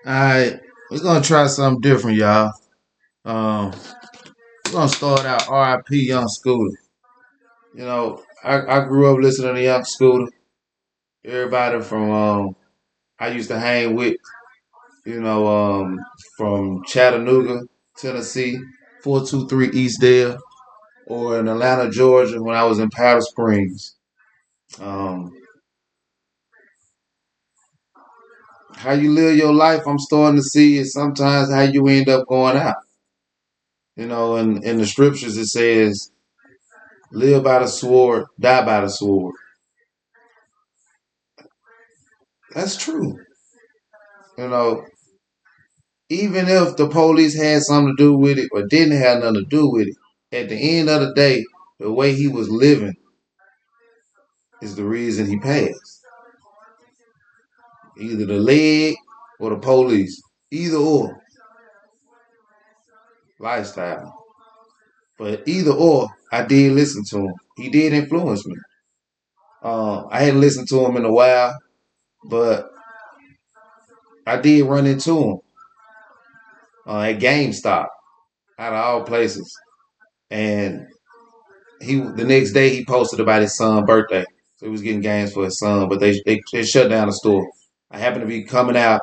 All right, we're gonna try something different, y'all. Um, we're gonna start out R.I.P. Young Scooter. I grew up listening to Young Scooter. Everybody from I used to hang with, you know, from Chattanooga, Tennessee, 423 Eastdale, or in Atlanta, Georgia, when I was in Powder Springs. Um, how you live your life, I'm starting to see is sometimes how you end up going out. In the scriptures it says, live by the sword, die by the sword. That's true. You know, even if the police had something to do with it or didn't have nothing to do with it, at the end of the day, the way he was living is the reason he passed. Either the leg or the police. Either or. Lifestyle. But either or, I did listen to him. He did influence me. I hadn't listened to him in a while, but I did run into him at GameStop, out of all places. And the next day he posted about his son's birthday. So he was getting games for his son, but they shut down the store. I happened to be coming out.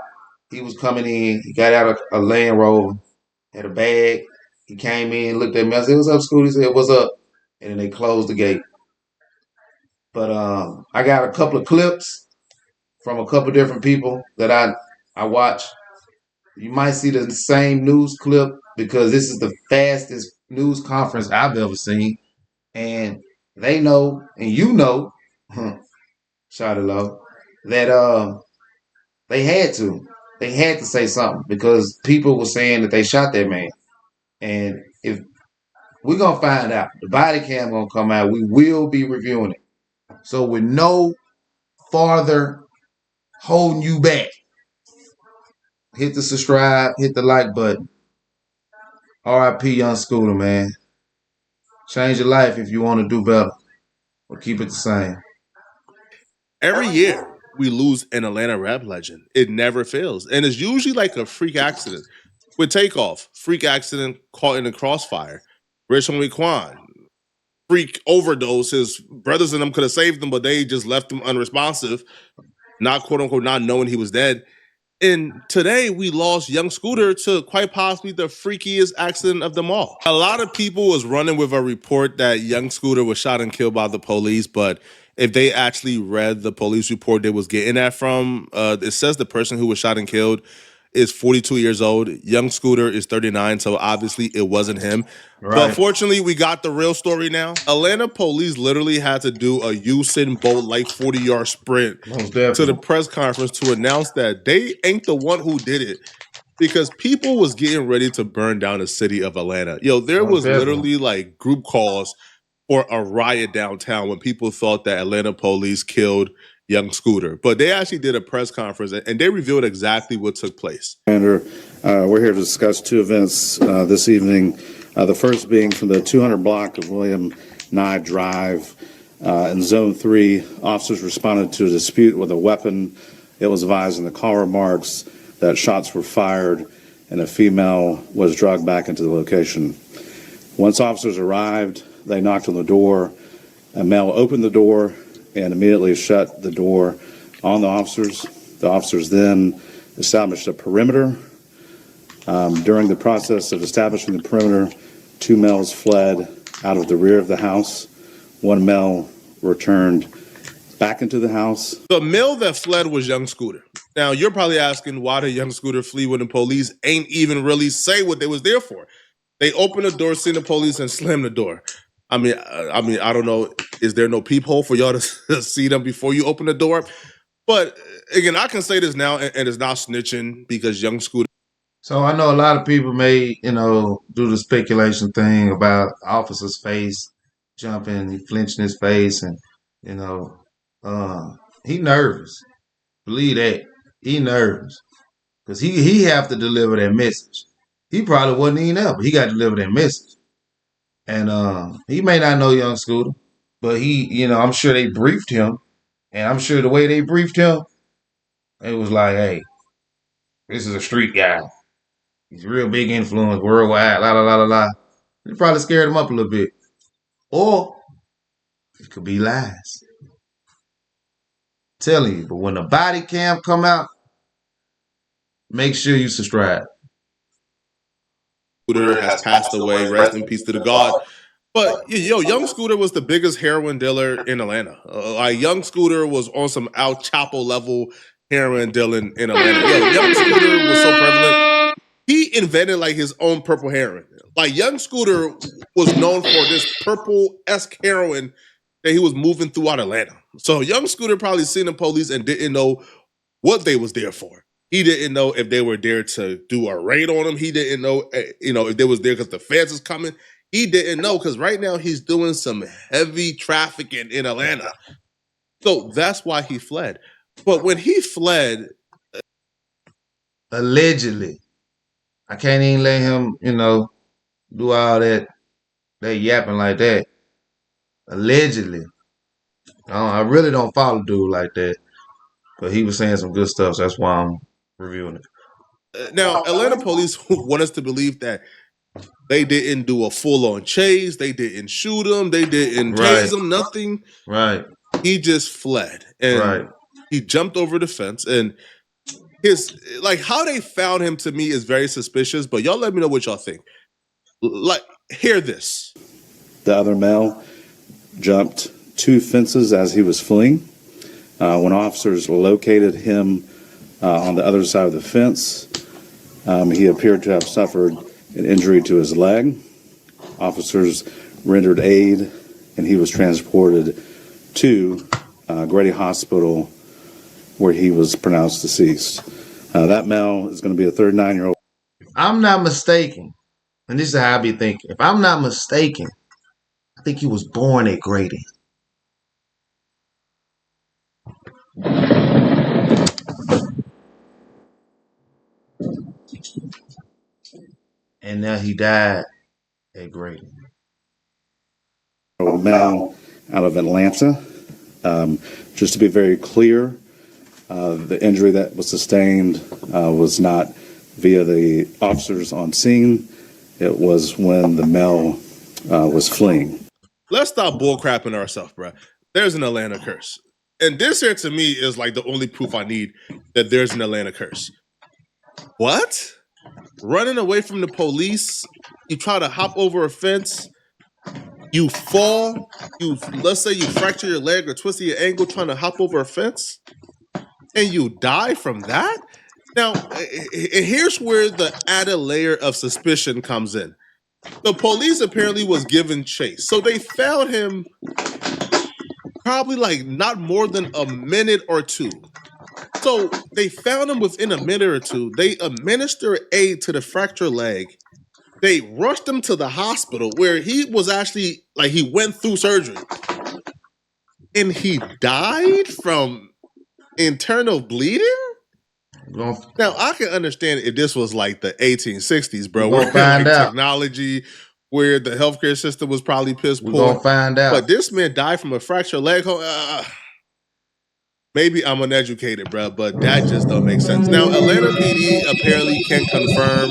He was coming in. He got out of a Land Rover, had a bag. He came in, looked at me. I said, "What's up, Scooty?" He said, "What's up?" And then they closed the gate. But I got a couple of clips from a couple of different people that I watch. You might see the same news clip because this is the fastest news conference I've ever seen. And they know, and you know, shout it low, that they had to. They had to say something because people were saying that they shot that man. And if we're gonna find out, the body cam gonna come out, we will be reviewing it. So with no farther holding you back, hit the subscribe, hit the like button. R.I.P. Young Scooter, man. Change your life if you want to do better, or keep it the same. Every year we lose an Atlanta rap legend. It never fails. And it's usually like a freak accident. With Takeoff, freak accident caught in the crossfire. Rich Homie Quan, freak overdose. His brothers and them could have saved him, but they just left him unresponsive, not quote unquote, not knowing he was dead. And today we lost Young Scooter to quite possibly the freakiest accident of them all. A lot of people was running with a report that Young Scooter was shot and killed by the police, but if they actually read the police report they was getting that from, it says the person who was shot and killed is 42 years old. Young Scooter is 39, so obviously it wasn't him. Right. But fortunately, we got the real story now. Atlanta police literally had to do a Usain Bolt like 40-yard sprint to the press conference to announce that they ain't the one who did it, because people was getting ready to burn down the city of Atlanta. Yo, there was literally like group calls for a riot downtown when people thought that Atlanta police killed Young Scooter. But they actually did a press conference and they revealed exactly what took place. We're here to discuss two events this evening. The first being from the 200 block of William Nye Drive. In Zone 3, officers responded to a dispute with a weapon. It was advised in the call remarks that shots were fired and a female was dragged back into the location. Once officers arrived, they knocked on the door. A male opened the door and immediately shut the door on the officers. The officers then established a perimeter. During the process of establishing the perimeter, two males fled out of the rear of the house. One male returned back into the house. The male that fled was Young Scooter. Now, you're probably asking why did Young Scooter flee when the police ain't even really say what they was there for. They opened the door, seen the police, and slammed the door. I mean, I don't know. Is there no peephole for y'all to see them before you open the door? But again, I can say this now, and it's not snitching because Young Scooter. So I know a lot of people may, do the speculation thing about the officer's face jumping, he flinching his face, and he nervous. Believe that. He nervous. Because he have to deliver that message. He probably wasn't even up, but he got to deliver that message. And he may not know Young Scooter, but I'm sure they briefed him. And I'm sure the way they briefed him, it was like, hey, This is a street guy. He's a real big influence worldwide. La la la la la. It probably scared him up a little bit. Or it could be lies. Telling you, but when the body cam come out, make sure you subscribe. Scooter has passed away. Rest in peace to the God. But yo, Young Scooter was the biggest heroin dealer in Atlanta. Like Young Scooter was on some Al Chapo level heroin dealing in Atlanta. Yo, Young Scooter was so prevalent. He invented like his own purple heroin. Like Young Scooter was known for this purple-esque heroin that he was moving throughout Atlanta. So Young Scooter probably seen the police and didn't know what they was there for. He didn't know if they were there to do a raid on him. He didn't know, if they was there because the feds was coming. He didn't know because right now he's doing some heavy trafficking in Atlanta. So that's why he fled. But when he fled, allegedly, I can't even let him, do all that yapping like that. Allegedly. I really don't follow dude like that. But he was saying some good stuff, so that's why I'm reviewing it. now Atlanta police want us to believe that they didn't do a full-on chase. They didn't shoot him. They didn't tase him. Nothing. Right. He just fled. And he jumped over the fence. And how they found him to me is very suspicious. But y'all let me know what y'all think. Hear this. The other male jumped 2 fences as he was fleeing. When officers located him on the other side of the fence, he appeared to have suffered an injury to his leg. Officers rendered aid, and he was transported to Grady Hospital, where he was pronounced deceased. That male is going to be a 39-year-old. I'm not mistaken, and this is how I be thinking. If I'm not mistaken, I think he was born at Grady. And now he died at Grady. Male out of Atlanta. Just to be very clear, the injury that was sustained was not via the officers on scene. It was when the male was fleeing. Let's stop bullcrapping ourselves, bro. There's an Atlanta curse. And this here to me is like the only proof I need that there's an Atlanta curse. What? Running away from the police, you try to hop over a fence, you fall, let's say you fracture your leg or twist your ankle trying to hop over a fence, and you die from that? Now, here's where the added layer of suspicion comes in. The police apparently was given chase. So they found him probably like not more than a minute or two. So they found him within a minute or two. They administered aid to the fractured leg. They rushed him to the hospital where he was actually, he went through surgery. And he died from internal bleeding? Now, I can understand if this was like the 1860s, bro. Where technology, where the healthcare system was probably piss poor. We're going to find out. But this man died from a fractured leg. Maybe I'm uneducated, bro, but that just don't make sense. Now, Atlanta PD apparently can confirm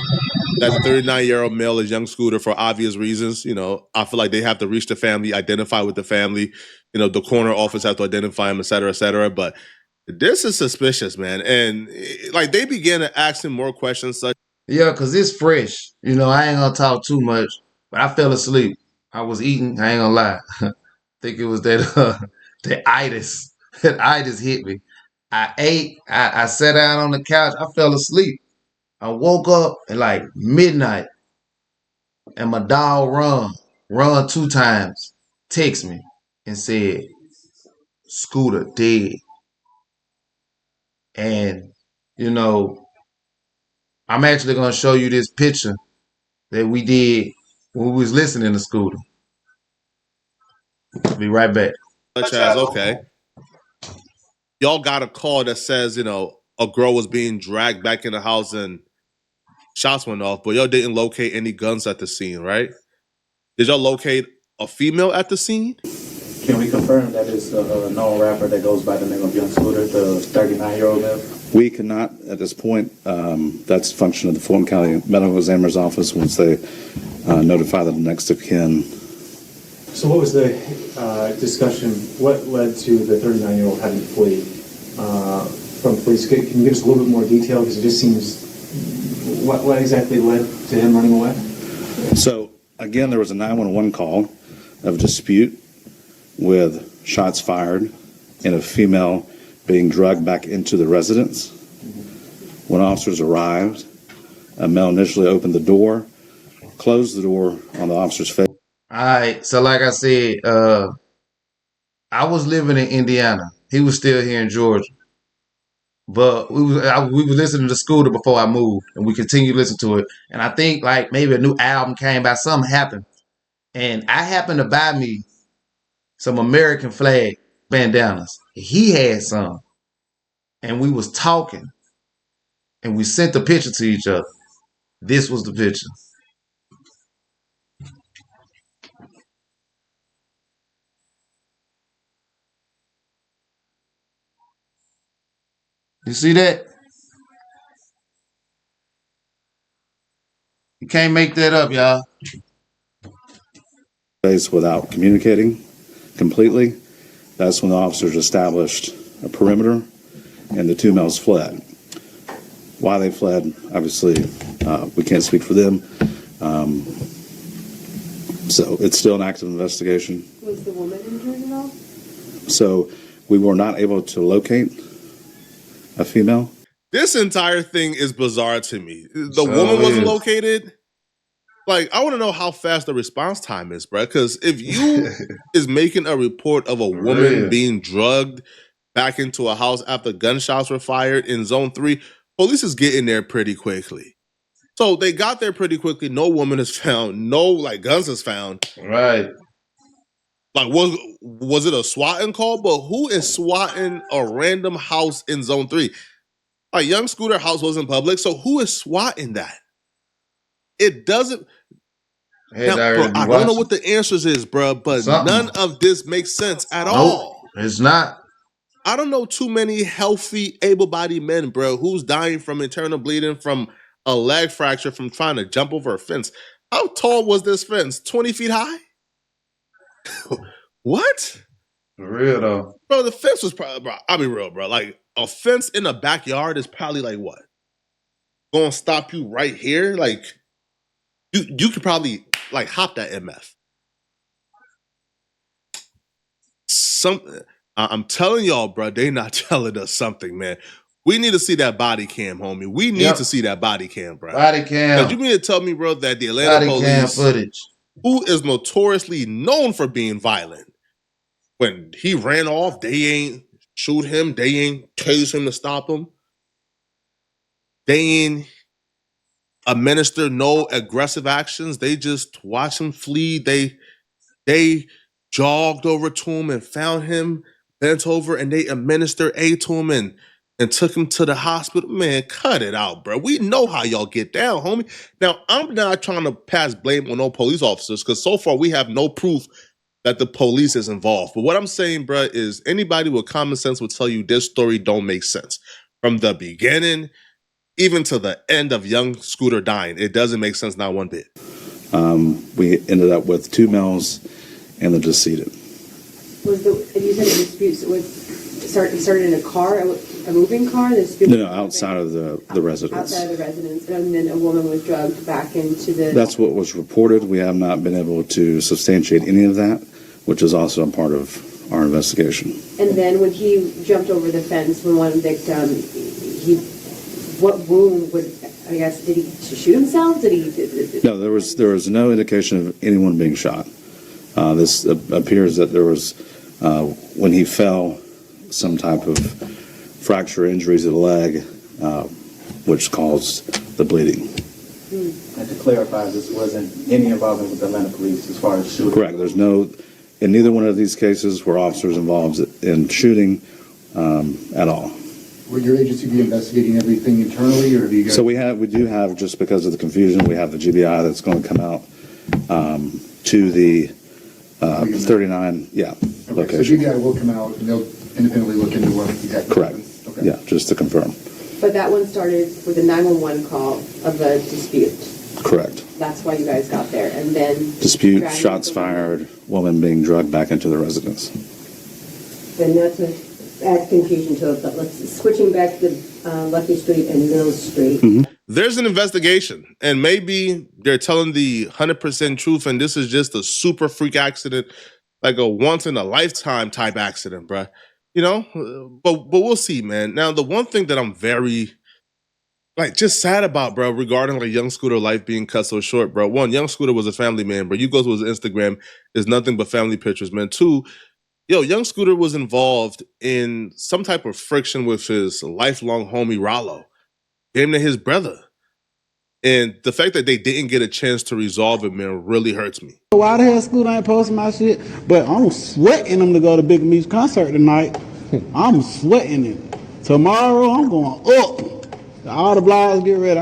that the 39-year-old male is Young Scooter for obvious reasons. I feel like they have to reach the family, identify with the family. The coroner office have to identify him, et cetera, et cetera. But this is suspicious, man. And they began to ask him more questions. Yeah, because it's fresh. I ain't going to talk too much, but I fell asleep. I was eating. I ain't going to lie. I think it was that itis. That itis hit me. I ate. I sat down on the couch. I fell asleep. I woke up at like midnight, and my dog run 2 times, text me and said, Scooter dead. And, I'm actually going to show you this picture that we did when we was listening to Scooter. Be right back. Such as, okay, y'all got a call that says, a girl was being dragged back in the house and shots went off, but y'all didn't locate any guns at the scene, right? Did y'all locate a female at the scene? Can we confirm that it's a known rapper that goes by the name of Young Scooter, the 39-year-old male? We cannot at this point. That's a function of the Fulton County Medical Examiner's Office once they notify the next of kin. So what was the discussion? What led to the 39-year-old having to flee from police? Can you give us a little bit more detail? Because it just seems, what exactly led to him running away? So, again, there was a 911 call of dispute with shots fired and a female being dragged back into the residence. When officers arrived, a male initially opened the door, closed the door on the officer's face. All right. So like I said, I was living in Indiana. He was still here in Georgia. But we was listening to Scooter before I moved, and we continued to listen to it. And I think like maybe a new album came out, something happened, and I happened to buy me some American flag bandanas. He had some, and we was talking, and we sent the picture to each other. This was the picture. You see that? You can't make that up, y'all. Without communicating completely. That's when the officers established a perimeter and the two males fled. Why they fled, obviously, we can't speak for them. So it's still an active investigation. Was the woman injured at all? So we were not able to locate a female. This entire thing is bizarre to me. The woman wasn't located. Like, I want to know how fast the response time is, bro. Because if you is making a report of a woman being drugged back into a house after gunshots were fired in Zone 3, police is getting there pretty quickly. So they got there pretty quickly. No woman is found. No, like, guns is found. Right. Like, was it a swatting call? But who is swatting a random house in Zone 3? Like, young Scooter house wasn't public, so who is swatting that? It doesn't. Now, bro, I don't know what the answers is, bro, but none of this makes sense at all. It's not. I don't know too many healthy, able-bodied men, bro, who's dying from internal bleeding, from a leg fracture, from trying to jump over a fence. How tall was this fence? 20 feet high? What? For real, though. Bro, the fence was probably, bro, I'll be real, bro. Like, a fence in a backyard is probably like what? Gonna stop you right here? Like, you could probably, like, hop that MF. I'm telling y'all, bro, they not telling us something, man. We need to see that body cam, homie. We need to see that body cam, bro. Body cam. Because you mean to tell me, bro, that the Atlanta police, footage, who is notoriously known for being violent, when he ran off, they ain't shoot him, they ain't tase him to stop him, they ain't administer no aggressive actions, they just watch him flee, they jogged over to him and found him bent over, and they administered aid to him and took him to the hospital. Man, cut it out, bro. We know how y'all get down, homie. Now, I'm not trying to pass blame on no police officers, because so far we have no proof that the police is involved. But what I'm saying, bro, is anybody with common sense will tell you this story don't make sense. From the beginning, even to the end of young Scooter dying, it doesn't make sense, not one bit. We ended up with two males and the decedent. Was you said a dispute, so it started in a car, a moving car? No, outside of the residence. Outside of the residence, and then a woman was drugged back into the... That's what was reported. We have not been able to substantiate any of that, which is also a part of our investigation. And then when he jumped over the fence from one victim, what wound would, I guess, did he shoot himself? No, there was no indication of anyone being shot. This appears that there was, when he fell, some type of fracture injuries to the leg, which caused the bleeding. And to clarify, this wasn't any involvement with the Atlanta police as far as shooting? Correct. There's no, in neither one of these cases were officers involved in shooting at all. Will your agency be investigating everything internally, or do you guys... So we do have, just because of the confusion, we have the GBI that's going to come out to the 39, location. So GBI will come out and they'll independently look into what exactly Correct. happened. Okay. Yeah, just to confirm. But that one started with a 911 call of a dispute. Correct. That's why you guys got there, and then Dispute, shots fired, woman being drugged back into the residence. Then not to add confusion to it, but switching back to Lucky Street and Mills Street. Mm-hmm. There's an investigation, and maybe they're telling the 100% truth, and this is just a super freak accident, like a once-in-a-lifetime type accident, bruh. You know? But we'll see, man. Now, the one thing that I'm very, just sad about, bro, regarding Young Scooter life being cut so short, bro. One, Young Scooter was a family man, bro. You go to his Instagram, there's nothing but family pictures, man. Two, Young Scooter was involved in some type of friction with his lifelong homie, Rollo. Him and his brother. And the fact that they didn't get a chance to resolve it, man, really hurts me. Why the hell Scooter ain't posting my shit? But I'm sweating him to go to Big Meech's concert tonight. I'm sweating it. Tomorrow, I'm going up. All the blogs get ready.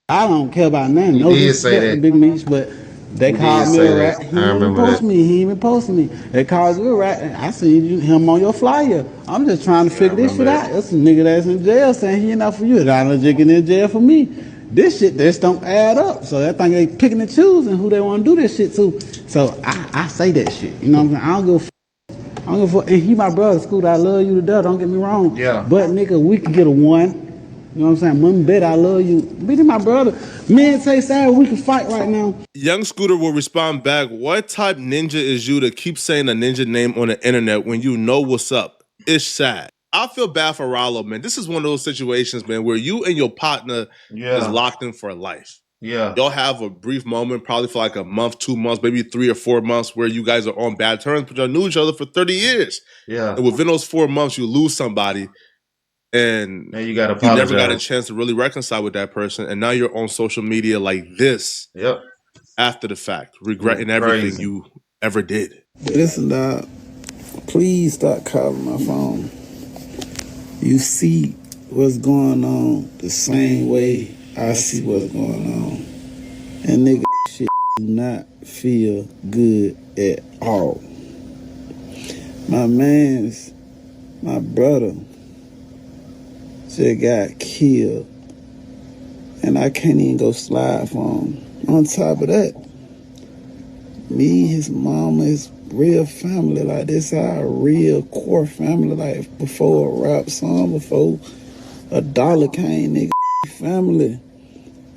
I don't care about nothing. You No did say disrespect that. to Big Meech, but they You called did me say a that. rat. I He ain't even remember post that. me. He ain't even posting me. They called you a rat. I seen him on your flyer. I'm just trying to figure this shit remember out. that. That's a nigga that's in jail saying he enough for you. That legit getting in jail for me. This shit just don't add up. So that thing they picking and choosing who they want to do this shit to. So I say that shit. You know what I'm saying? I don't give a f- I don't give a fuck. And he my brother, Scooter. I love you to death. Don't get me wrong. Yeah. But nigga, we could get a one. You know what I'm saying? Mom, bet I love you. Bitch, my brother. Me and Tay Sad, we can fight right now. Young Scooter will respond back, what type ninja is you to keep saying a ninja name on the internet when you know what's up? It's sad. I feel bad for Rollo, man. This is one of those situations, man, where you and your partner is locked in for life. Yeah. Y'all have a brief moment, probably for like a month, 2 months, maybe 3 or 4 months, where you guys are on bad terms, but y'all knew each other for 30 years. Yeah. And within those 4 months, you lose somebody, and Now you got to you never got a apologize. chance to really reconcile with that person, and now you're on social media like this. Yep. After the fact, regretting Yeah, everything crazy. you ever did. Listen, dog. Please stop calling my phone. You see what's going on the same way I see what's going on. And nigga, shit do not feel good at all. My brother, just got killed. And I can't even go slide for him. On top of that, me, his mama, his real family, like this our real core family, like before a rap song, before a dollar came, nigga, family.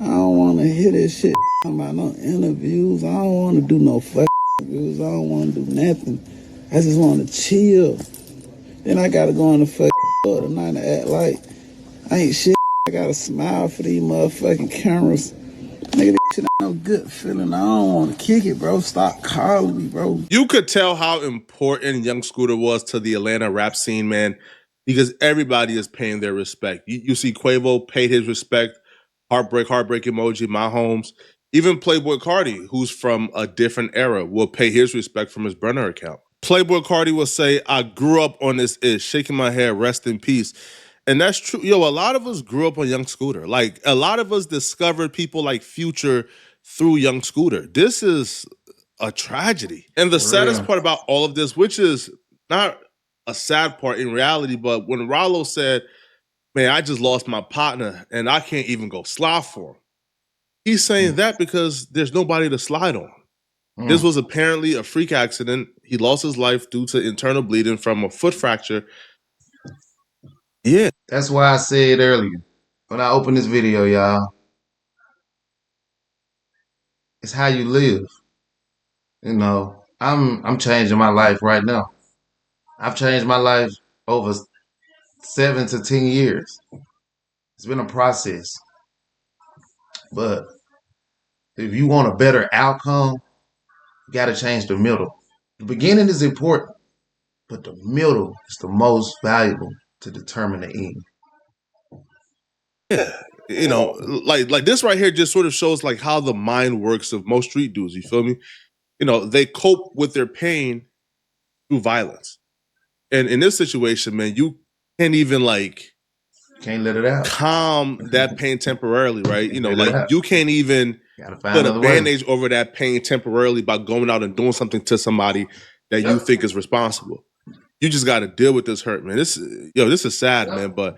I don't want to hear this shit about no interviews. I don't want to do no fucking interviews. I don't want to do nothing. I just want to chill. Then I got to go on the fucking floor tonight and act like I ain't shit. I got to smile for these motherfucking cameras. Nigga, this shit ain't no good feeling. I don't want to kick it, bro. Stop calling me, bro. You could tell how important Young Scooter was to the Atlanta rap scene, man, because everybody is paying their respect. You see Quavo paid his respect, heartbreak emoji, my homes. Even Playboy Cardi, who's from a different era, will pay his respect from his burner account. Playboy Cardi will say, I grew up on this ish, shaking my head, rest in peace. And that's true. A lot of us grew up on Young Scooter. Like, a lot of us discovered people like Future through Young Scooter. This is a tragedy. And the saddest part about all of this, which is not a sad part in reality, but when Rollo said, man, I just lost my partner and I can't even go slide for him. He's saying that because there's nobody to slide on. This was apparently a freak accident. He lost his life due to internal bleeding from a foot fracture. Yeah. That's why I said earlier when I opened this video, y'all, it's how you live. You know, I'm changing my life right now. I've changed my life over 7 to 10 years. It's been a process. But if you want a better outcome, you got to change the middle. The beginning is important, but the middle is the most valuable to determine the end. Yeah. Like this right here just sort of shows like how the mind works of most street dudes, you feel me? They cope with their pain through violence. And in this situation, man, you can't even Can't let it out. calm that pain temporarily, right? Let it out. You can't even Gotta find put a another way. bandage over that pain temporarily by going out and doing something to somebody that you think is responsible. You just got to deal with this hurt, man. This is sad, man. But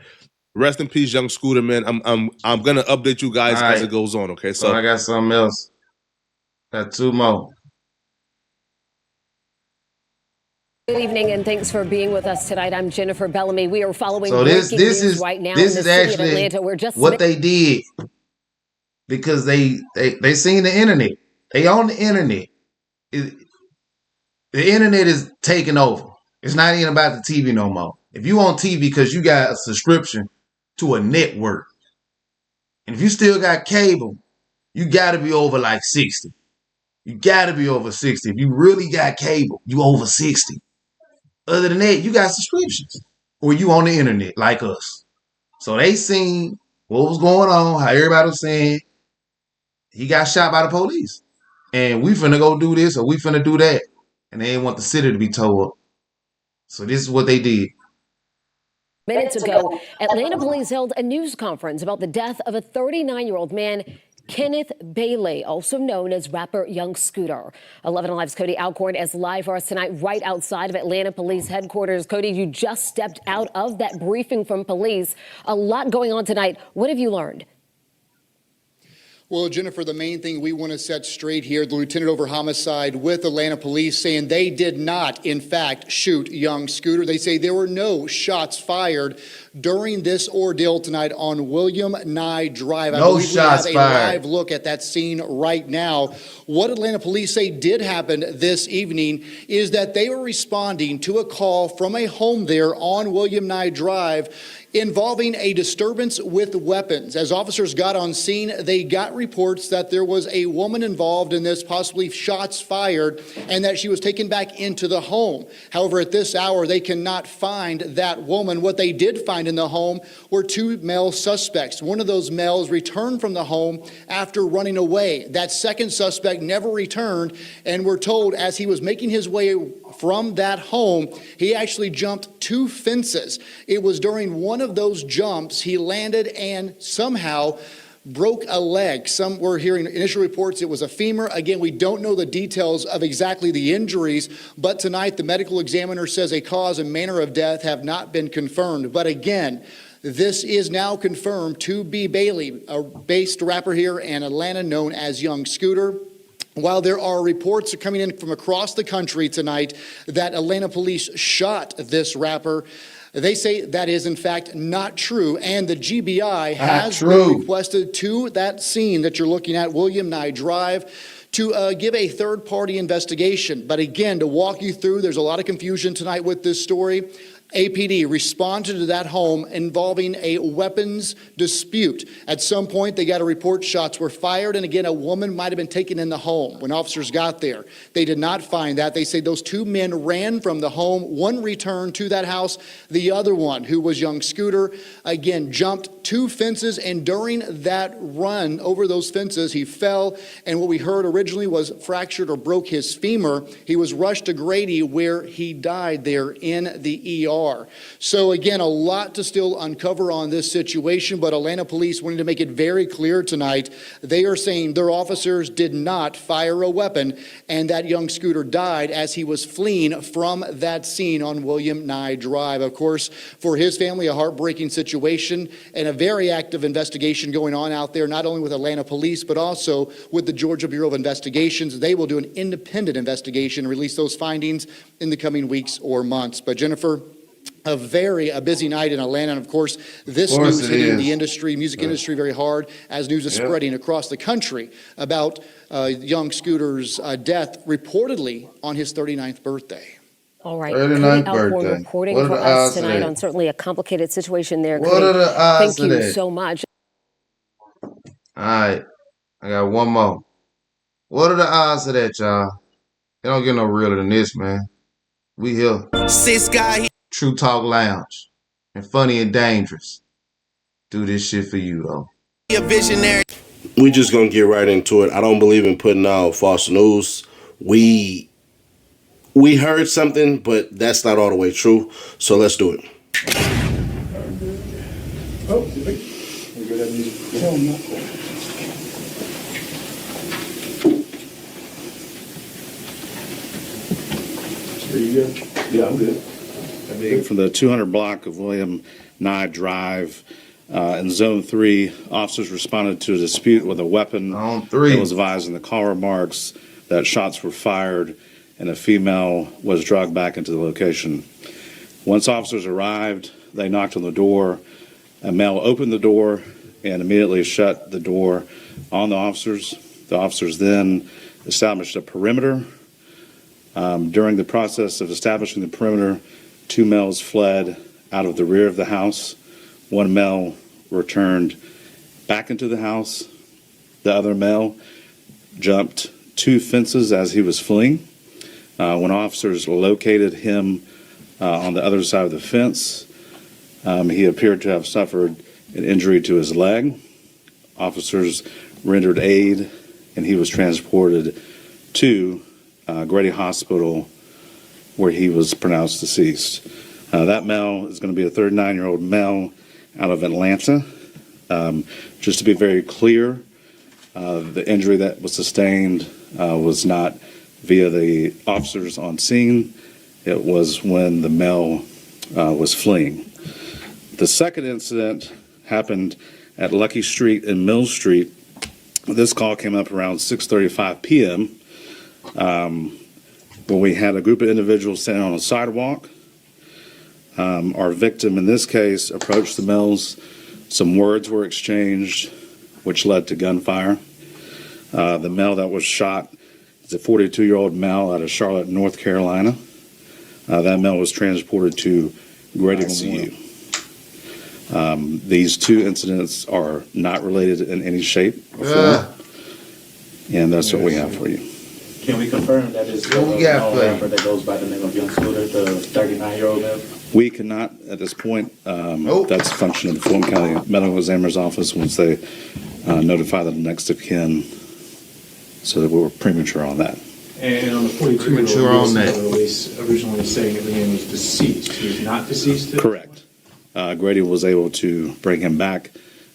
Rest in peace, young Scooter, man. I'm gonna update you guys All as right. it goes on. Okay, So I got something else. Got two more. Good evening, and thanks for being with us tonight. I'm Jennifer Bellamy. We are following So this breaking this news is right now in this the is city of actually Atlanta. We're just what they did because they seen the internet. They on the internet. The internet is taking over. It's not even about the TV no more. If you on TV because you got a subscription to a network, and if you still got cable, you got to be over like 60. You got to be over 60. If you really got cable, you over 60. Other than that, you got subscriptions or you on the internet like us. So they seen what was going on, how everybody was saying he got shot by the police. And we finna go do this or we finna do that. And they didn't want the city to be towed up. So this is what they did. minutes ago. Atlanta police held a news conference about the death of a 39-year-old man, Kenneth Bailey, also known as rapper Young Scooter. 11 Alive's Cody Alcorn is live for us tonight right outside of Atlanta Police Headquarters. Cody, you just stepped out of that briefing from police. A lot going on tonight. What have you learned? Well, Jennifer, the main thing we want to set straight here, the lieutenant over homicide with Atlanta police saying they did not, in fact, shoot young Scooter. They say there were no shots fired during this ordeal tonight on William Nye Drive. I No believe shots we have fired. a live look at that scene right now. What Atlanta police say did happen this evening is that they were responding to a call from a home there on William Nye Drive involving a disturbance with weapons. As officers got on scene, they got reports that there was a woman involved in this, possibly shots fired, and that she was taken back into the home. However, at this hour, they cannot find that woman. What they did find in the home were two male suspects. One of those males returned from the home after running away. That second suspect never returned, and we're told as he was making his way from that home, he actually jumped two fences. It was during one of those jumps he landed and somehow broke a leg. Some were hearing initial reports it was a femur. Again, we don't know the details of exactly the injuries, but tonight the medical examiner says a cause and manner of death have not been confirmed. But again, this is now confirmed to be Bailey, a based rapper here in Atlanta known as Young Scooter. While there are reports coming in from across the country tonight that Atlanta police shot this rapper, they say that is in fact not true, and the GBI has been requested to that scene that you're looking at, William Nye Drive, to give a third-party investigation. But again, to walk you through, there's a lot of confusion tonight with this story. APD responded to that home involving a weapons dispute. At some point, they got a report shots were fired, and again, a woman might have been taken in the home when officers got there. They did not find that. They say those two men ran from the home. One returned to that house. The other one, who was Young Scooter, again, jumped two fences, and during that run over those fences, he fell, and what we heard originally was fractured or broke his femur. He was rushed to Grady, where he died there in the ER. So again, a lot to still uncover on this situation, but Atlanta police wanted to make it very clear tonight. They are saying their officers did not fire a weapon, and that Young Scooter died as he was fleeing from that scene on William Nye Drive. Of course, for his family, a heartbreaking situation and a very active investigation going on out there, not only with Atlanta police, but also with the Georgia Bureau of Investigations. They will do an independent investigation and release those findings in the coming weeks or months. But Jennifer, a busy night in Atlanta, and of course, this news hitting the industry, music industry, very hard as news is spreading across the country about Young Scooter's death, reportedly on his 39th birthday. All right, Cody Alcorn reporting for us tonight on certainly a complicated situation there. What are the odds Thank you so much. All right, I got one more. What are the odds of that, y'all? It don't get no realer than this, man. We here. Sis guy. True Talk Lounge. And Funny and Dangerous. Do this shit for you, though. A visionary. We just gonna get right into it. I don't believe in putting out false news. We heard something, but that's not all the way true. So let's do it. Oh, we go ahead and Are you good? Yeah, I'm good. From the 200 block of William Nye Drive, In Zone 3, officers responded to a dispute with a weapon On 3. that was advised in the call remarks that shots were fired and a female was dragged back into the location. Once officers arrived, they knocked on the door. A male opened the door and immediately shut the door on the officers. The officers then established a perimeter. During the process of establishing the perimeter, 2 males fled out of the rear of the house. 1 male returned back into the house. The other male jumped 2 fences as he was fleeing. When officers located him on the other side of the fence, he appeared to have suffered an injury to his leg. Officers rendered aid, and he was transported to Grady Hospital, where he was pronounced deceased. That male is going to be a 39-year-old male out of Atlanta. Just to be very clear, the injury that was sustained was not via the officers on scene. It was when the male was fleeing. The second incident happened at Lucky Street and Mill Street. This call came up around 6:35 p.m. When we had a group of individuals standing on a sidewalk. Our victim in this case approached the Mills. Some words were exchanged, which led to gunfire. The male that was shot is a 42-year-old male out of Charlotte, North Carolina. That male was transported to Grady Memorial. These 2 incidents are not related in any shape or form, and that's what we have for you. Can we confirm that it's a known rapper that goes by the name of Young Scooter, the 39-year-old male? We cannot at this point. That's a function of the Fulton County Medical Examiner's Office once they notify the next of kin, so that we were premature on that. And on the 42-year-old release, originally saying that the man was deceased. He was not deceased? Correct. Grady was able to bring him back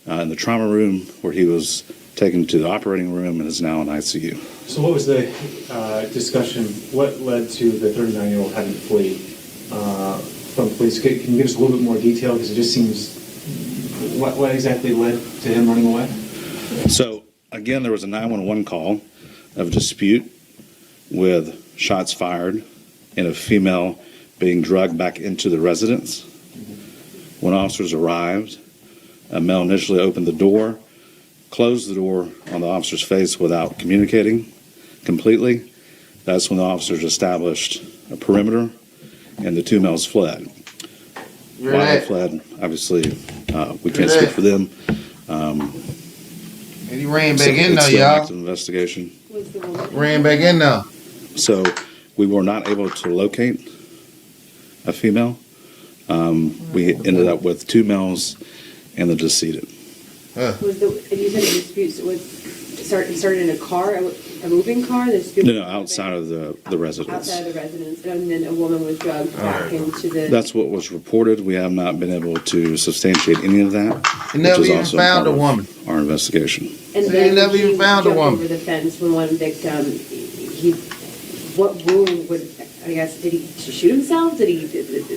in the trauma room, where he was taken to the operating room and is now in ICU. So what was the discussion, what led to the 39-year-old having to flee from police? Can you give us a little bit more detail? Because it just seems, what exactly led to him running away? So, again, there was a 911 call of dispute with shots fired and a female being dragged back into the residence. When officers arrived, a male initially opened the door, closed the door on the officer's face without communicating completely. That's when the officers established a perimeter, and the 2 males fled. Why they fled, obviously, we can't speak for them. And he ran back in there, it's y'all. an active investigation. Ran back in there. So we were not able to locate a female. We ended up with 2 males and the decedent. Was and you said the dispute started in a car, a moving car? No, outside of the residence. Outside of the residence, and then a woman was dragged back into the... That's what was reported. We have not been able to substantiate any of that. They never even found a woman. Our investigation. And they then never even found a woman. Over the fence when one victim, what wound would, I guess, did he shoot himself?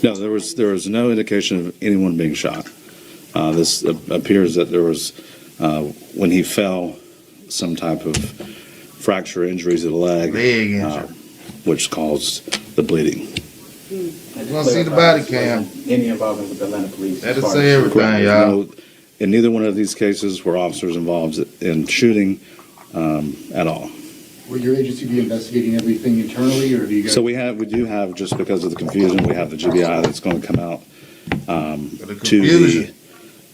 No, there was no indication of anyone being shot. This appears that there was, when he fell, some type of fracture injuries to the leg, which caused the bleeding. We're going to see the body cam. Any involvement with the Atlanta police? That'll say everything, y'all. In neither one of these cases were officers involved in shooting at all. Will your agency be investigating everything internally, or do you guys? So we do have, just because of the confusion, we have the GBI that's going to come out to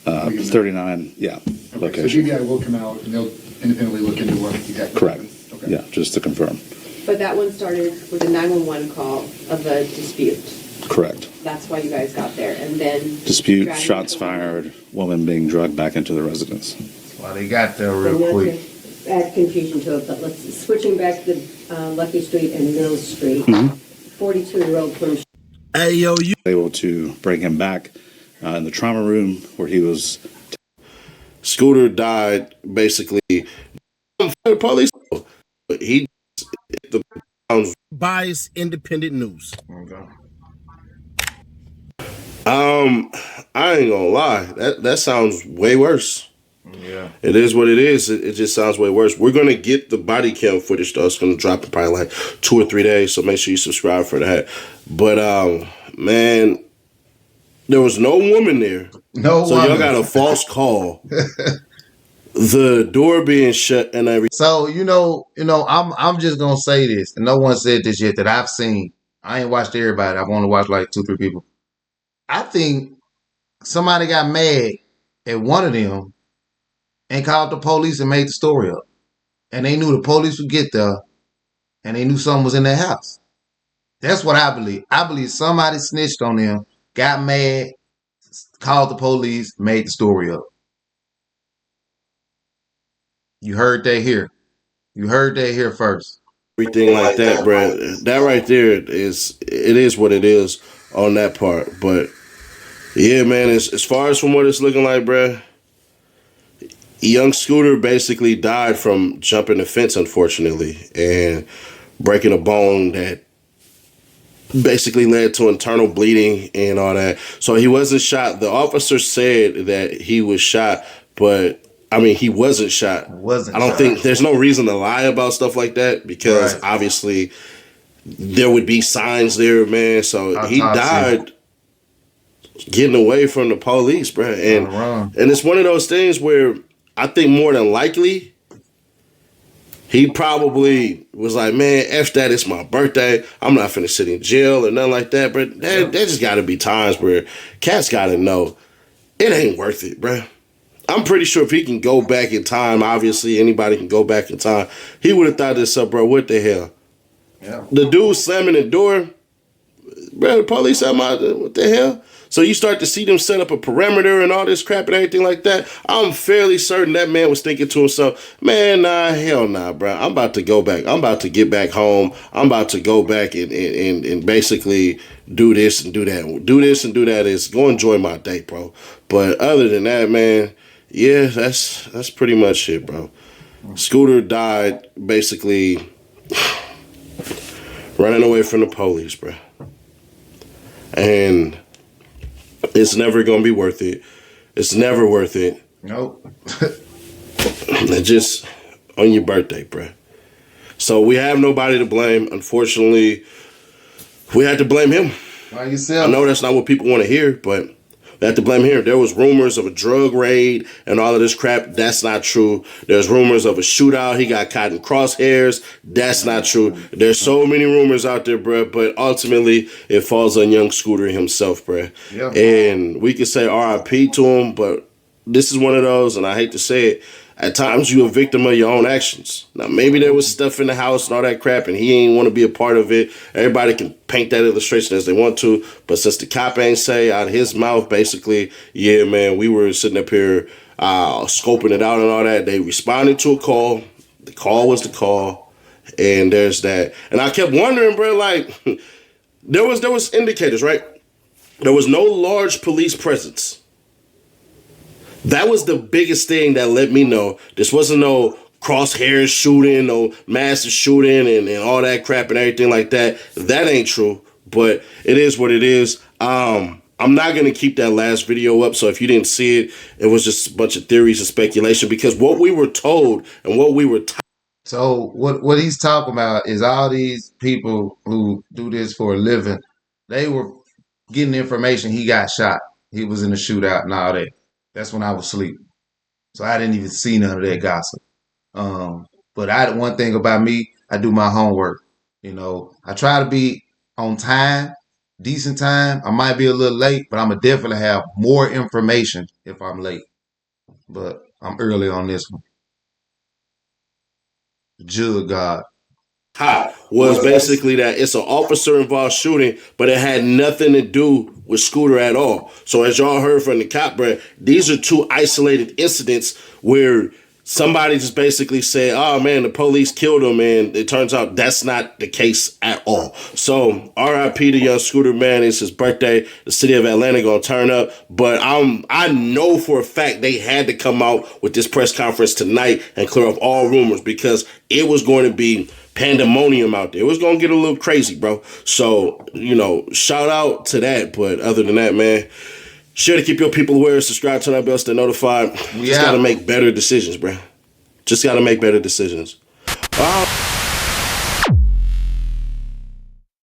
the 39, location. So GBI will come out and they'll independently look into what exactly. Correct. Okay. Yeah, just to confirm. But that one started with a 911 call of a dispute. Correct. That's why you guys got there, and then... Dispute, shots fired, woman being dragged back into the residence. Well, they got there real quick. Add confusion to it, but switching back to Lucky Street and Mill Street. 42-year-old police. Hey, yo, you able to bring him back in the trauma room where he was. Scooter died basically. Police. He the biased independent news. I ain't gonna lie. That sounds way worse. Yeah. It is what it is. It just sounds way worse. We're gonna get the body cam footage though. It's gonna drop in probably like 2 or 3 days. So make sure you subscribe for that. But man, there was no woman there. No so woman. Y'all got a false call. The door being shut and everything. So I'm just gonna say this, and no one said this yet that I've seen. I ain't watched everybody. I've only watched like 2, 3 people. I think somebody got mad at one of them and called the police and made the story up. And they knew the police would get there, and they knew something was in their house. That's what I believe. I believe somebody snitched on them, got mad, called the police, made the story up. You heard that here. You heard that here first. Everything like that, bro. That right there is what it is on that part. But yeah, man, as far as from what it's looking like, bro, young Scooter basically died from jumping the fence, unfortunately, and breaking a bone that basically led to internal bleeding and all that. So he wasn't shot. The officer said that he was shot, but I mean, he wasn't shot. I don't think there's no reason to lie about stuff like that because obviously there would be signs there, man. So he died getting away from the police, bro. And it's one of those things where I think more than likely he probably was like, man, F that, it's my birthday. I'm not finna sit in jail or nothing like that. But there just gotta be times where cats gotta know it ain't worth it, bro. I'm pretty sure if he can go back in time, obviously anybody can go back in time, he would have thought this up, bro. What the hell? Yeah. The dude slamming the door, bro, the police out, what the hell? So you start to see them set up a perimeter and all this crap and everything like that. I'm fairly certain that man was thinking to himself, man, nah, hell nah, bro. I'm about to go back. I'm about to get back home. I'm about to go back and basically do this and do that. Do this and do that is go enjoy my day, bro. But other than that, man, yeah, that's pretty much it, bro. Scooter died basically running away from the police, bro. And it's never gonna be worth it. It's never worth it. Nope. Just on your birthday, bro. So we have nobody to blame. Unfortunately, we had to blame him. By yourself. I know that's not what people want to hear, but we have to blame him. There was rumors of a drug raid and all of this crap. That's not true. There's rumors of a shootout. He got caught in crosshairs. That's not true. There's so many rumors out there, bro. But ultimately, it falls on young Scooter himself, bro. Yeah. And we can say RIP to him, but this is one of those, and I hate to say it, at times you're a victim of your own actions. Now, maybe there was stuff in the house and all that crap, and he ain't want to be a part of it. Everybody can paint that illustration as they want to, but since the cop ain't say out of his mouth, basically, yeah, man, we were sitting up here scoping it out and all that. They responded to a call. The call was the call, and there's that. And I kept wondering, bro, like, there was indicators, right? There was no large police presence. That was the biggest thing that let me know this wasn't no crosshairs shooting, no massive shooting and all that crap and everything like that. That ain't true, but it is what it is. I'm not going to keep that last video up, so if you didn't see it, it was just a bunch of theories and speculation because what we were told and what we were So what he's talking about is all these people who do this for a living, they were getting information he got shot. He was in a shootout and all that. That's when I was sleeping. So I didn't even see none of that gossip. But one thing about me, I do my homework. I try to be on time, decent time. I might be a little late, but I'm going to definitely have more information if I'm late. But I'm early on this one. Jug God. Was basically that it's an officer involved shooting, but it had nothing to do with Scooter at all. So as y'all heard from the cop, bro, these are two isolated incidents where somebody just basically said, oh man, the police killed him, and it turns out that's not the case at all. So RIP to young Scooter, man. It's his birthday. The city of Atlanta gonna turn up, but I know for a fact they had to come out with this press conference tonight and clear up all rumors, because it was going to be pandemonium out there. It was going to get a little crazy, bro. So, shout out to that. But other than that, man, sure to keep your people aware, subscribe to our bells, stay notified. Just got to make better decisions, bro. Just got to make better decisions.